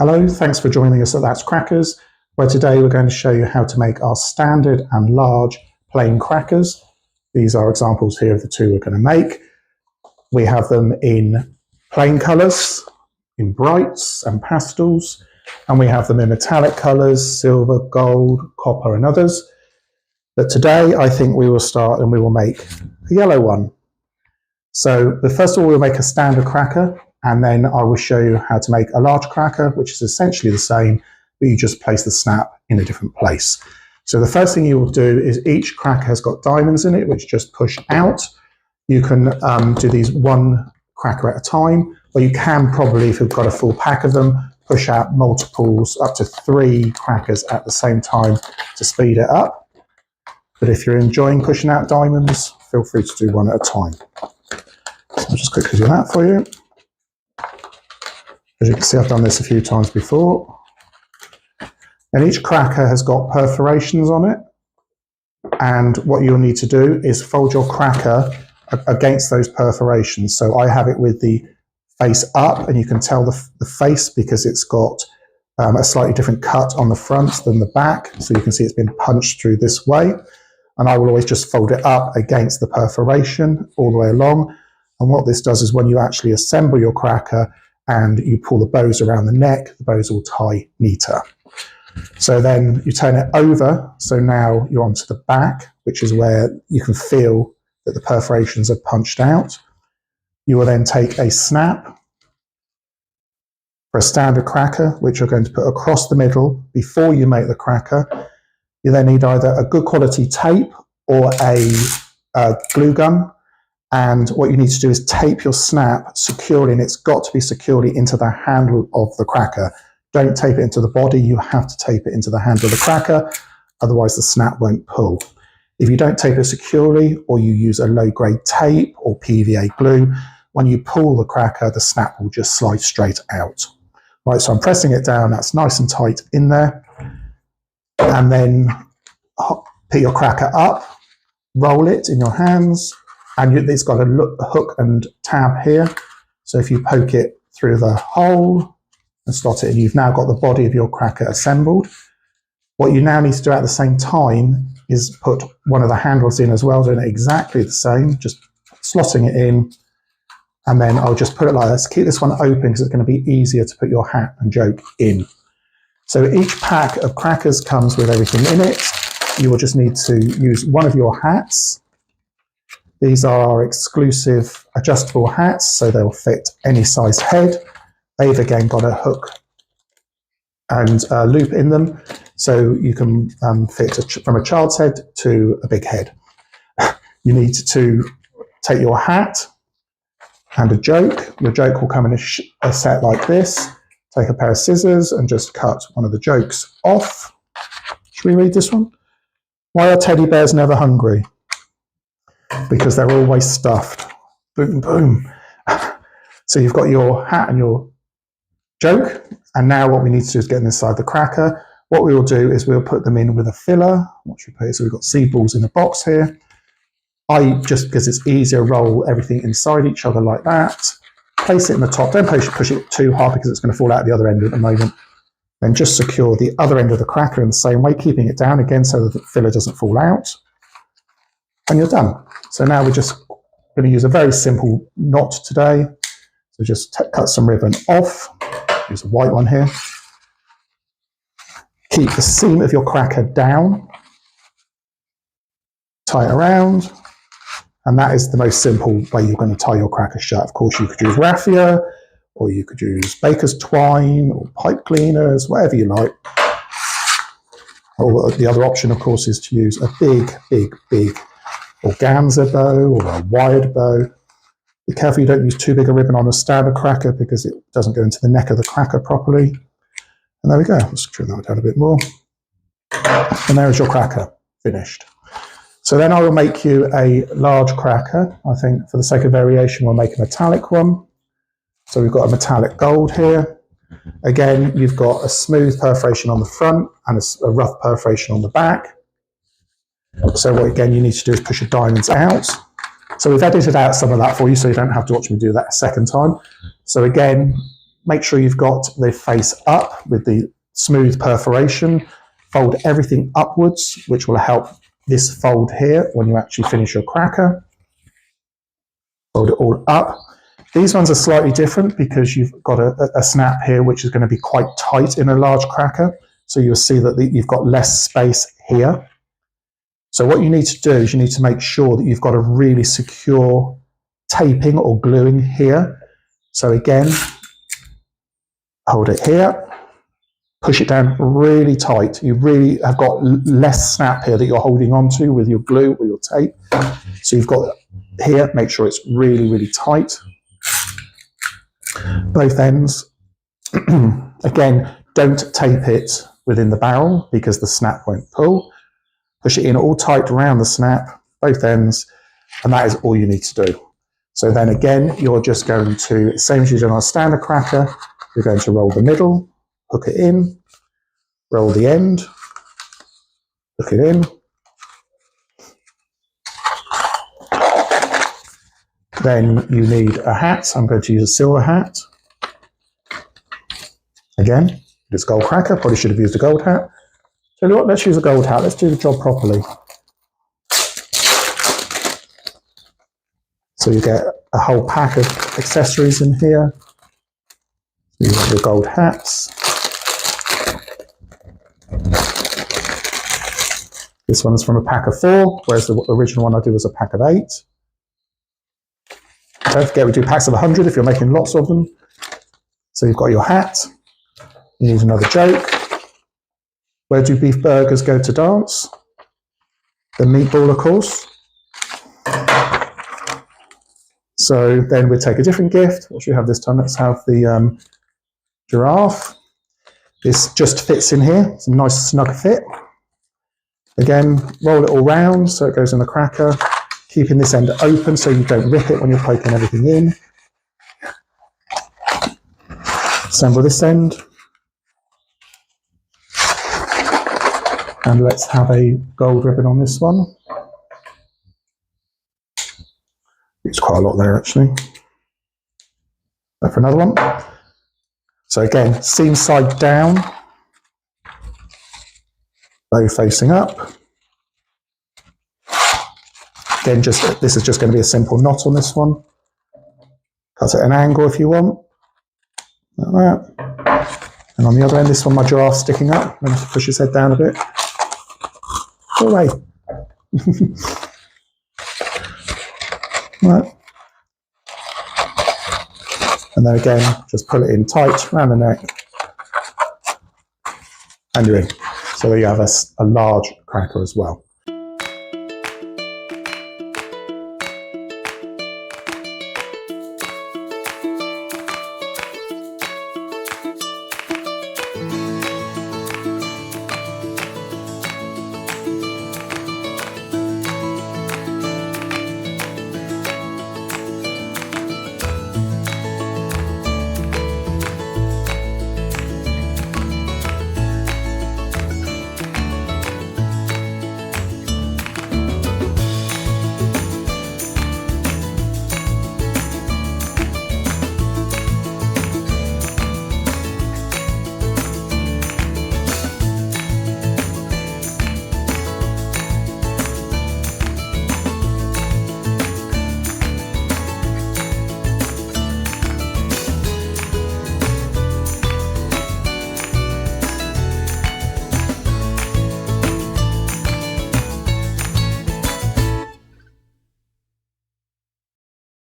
Hello, thanks for joining us at That's Crackers, where today we're going to show you how to make our standard and large plain crackers. These are examples here of the two we're going to make. We have them in plain colours, in brights and pastels, and we have them in metallic colours, silver, gold, copper and others. But today I think we will start and we will make a yellow one. So first of all we'll make a standard cracker, and then I will show you how to make a large cracker, which is essentially the same, but you just place the snap in a different place. So the first thing you will do is each cracker has got diamonds in it, which just push out. You can do these one cracker at a time, or you can probably, if you've got a full pack of them, push out multiples up to 3 crackers at the same time to speed it up. But if you're enjoying pushing out diamonds, feel free to do one at a time. So I'll just quickly do that for you. As you can see, I've done this a few times before. And each cracker has got perforations on it. And what you'll need to do is fold your cracker against those perforations. So I have it with the face up, and you can tell the face because it's got a slightly different cut on the front than the back. So you can see it's been punched through this way. And I will always just fold it up against the perforation all the way along. And what this does is when you actually assemble your cracker and you pull the bows around the neck, the bows will tie neater. So then you turn it over, so now you're onto the back, which is where you can feel that the perforations are punched out. You will then take a snap for a standard cracker, which you're going to put across the middle before you make the cracker. You then need either a good quality tape or a glue gun. And what you need to do is tape your snap securely, and it's got to be securely into the handle of the cracker. Don't tape it into the body, you have to tape it into the handle of the cracker, otherwise the snap won't pull. If you don't tape it securely, or you use a low-grade tape or PVA glue, when you pull the cracker, the snap will just slide straight out. Right, so I'm pressing it down, that's nice and tight in there. And then pick your cracker up, roll it in your hands, and it's got a hook and tab here. So if you poke it through the hole and slot it in, you've now got the body of your cracker assembled. What you now need to do at the same time is put one of the handles in as well, doing it exactly the same, just slotting it in. And then I'll just put it like this. Keep this one open because it's going to be easier to put your hat and joke in. So each pack of crackers comes with everything in it. You will just need to use one of your hats. These are our exclusive adjustable hats, so they'll fit any size head. They've again got a hook and a loop in them, so you can fit from a child's head to a big head. You need to take your hat and a joke. Your joke will come in a set like this. Take a pair of scissors and just cut one of the jokes off. Should we read this one? Why are teddy bears never hungry? Because they're always stuffed. Boom, boom. So you've got your hat and your joke, and now what we need to do is get inside the cracker. What we will do is we'll put them in with a filler. What should we put here? So we've got seed balls in a box here. Just because it's easier, roll everything inside each other like that. Place it in the top. Don't push it too hard because it's going to fall out the other end at the moment. Then just secure the other end of the cracker in the same way, keeping it down again so that the filler doesn't fall out. And you're done. So now we're just going to use a very simple knot today. So just cut some ribbon off. Use a white one here. Keep the seam of your cracker down. Tie it around. And that is the most simple way you're going to tie your cracker shut. Of course, you could use raffia, or you could use baker's twine, or pipe cleaners, whatever you like. Or the other option, of course, is to use a big, big, big organza bow or a wired bow. Be careful you don't use too big a ribbon on a standard cracker because it doesn't go into the neck of the cracker properly. And there we go. Let's trim that down a bit more. And there is your cracker finished. So then I will make you a large cracker. I think for the sake of variation, we'll make a metallic one. So we've got a metallic gold here. Again, you've got a smooth perforation on the front and a rough perforation on the back. So what again you need to do is push your diamonds out. So we've edited out some of that for you so you don't have to watch me do that a second time. So again, make sure you've got the face up with the smooth perforation. Fold everything upwards, which will help this fold here when you actually finish your cracker. Fold it all up. These ones are slightly different because you've got a snap here which is going to be quite tight in a large cracker. So you'll see that you've got less space here. So what you need to do is you need to make sure that you've got a really secure taping or gluing here. So again, hold it here, push it down really tight. You really have got less snap here that you're holding onto with your glue or your tape. So you've got here, make sure it's really, really tight. Both ends. Again, don't tape it within the barrel because the snap won't pull. Push it in all tight around the snap, both ends, and that is all you need to do. So then again, you're just going to, same as you do on a standard cracker, you're going to roll the middle, hook it in, roll the end, hook it in. Then you need a hat. I'm going to use a silver hat. Again, it's gold cracker, probably should have used a gold hat. Tell you what, let's use a gold hat. Let's do the job properly. So you get a whole pack of accessories in here. You have your gold hats. This one's from a pack of 4, whereas the original one I did was a pack of 8. Don't forget we do packs of 100 if you're making lots of them. So you've got your hat. You need another joke. Where do beef burgers go to dance? The meatball, of course. So then we'll take a different gift. What should we have this time? Let's have the giraffe. This just fits in here. It's a nice snug fit. Again, roll it all round so it goes in the cracker, keeping this end open so you don't rip it when you're poking everything in. Assemble this end. And let's have a gold ribbon on this one. It's quite a lot there actually. Go for another one. So again, seam side down, bow facing up. Again, this is just going to be a simple knot on this one. Cut it at an angle if you want, like that. And on the other end, this one, my giraffe sticking up. I'm going to push his head down a bit. Go away. Right. And then again, just pull it in tight around the neck. And you're in. So there you have a large cracker as well.